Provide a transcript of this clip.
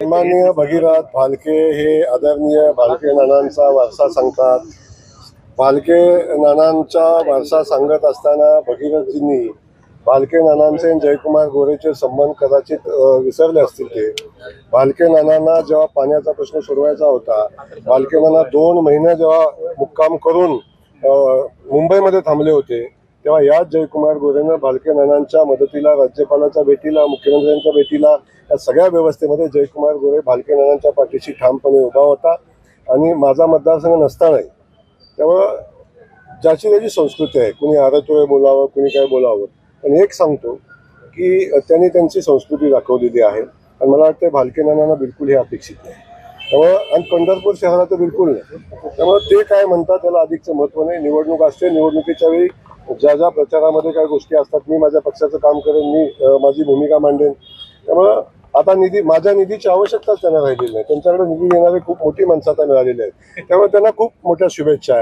सन्माननीय भगीरथ भालके हे आदरणीय भालके नानांचा वारसा सांगतात. भालके नानांचा वारसा सांगत असताना भगीरथजींनी भालके नानांचे आणि जयकुमार गोरेचे संबंध कदाचित विसरले असतील. ते भालके नानांना जेव्हा पाण्याचा प्रश्न सोडवायचा होता, भालके नाना 2 महिने जेव्हा मुक्काम करून मुंबईमध्ये थांबले होते, तेव्हा याच जयकुमार गोरेनं भालके नानांच्या मदतीला, राज्यपालाच्या भेटीला, मुख्यमंत्र्यांच्या भेटीला, या सगळ्या व्यवस्थेमध्ये जयकुमार गोरे भालके नानांच्या पाठीशी ठामपणे उभा होता. आणि माझा मतदारसंघ नसतानाही त्यामुळं ज्याची त्याची संस्कृती आहे, कुणी आरतोळे बोलावं, कुणी काय बोलावं, पण एक सांगतो की त्यांनी त्यांची संस्कृती दाखवलेली आहे. आणि मला वाटतं भालके नानांना बिलकुल हे अपेक्षित नाही. त्यामुळं आणि पंढरपूर शहरात तर बिलकुल नाही. त्यामुळे ते काय म्हणतात त्याला अधिकचं महत्त्व नाही. निवडणूक असते, निवडणुकीच्या वेळी ज्या ज्या प्रचारामध्ये काय गोष्टी असतात, मी माझ्या पक्षाचं काम करेन, मी माझी भूमिका मांडेन. त्यामुळं आता माझ्या निधीची आवश्यकताच त्यांना राहिलेली नाही. त्यांच्याकडे निधी देणारे खूप मोठी माणसं आता मिळालेली आहेत. त्यामुळे त्यांना खूप मोठ्या शुभेच्छा आहेत.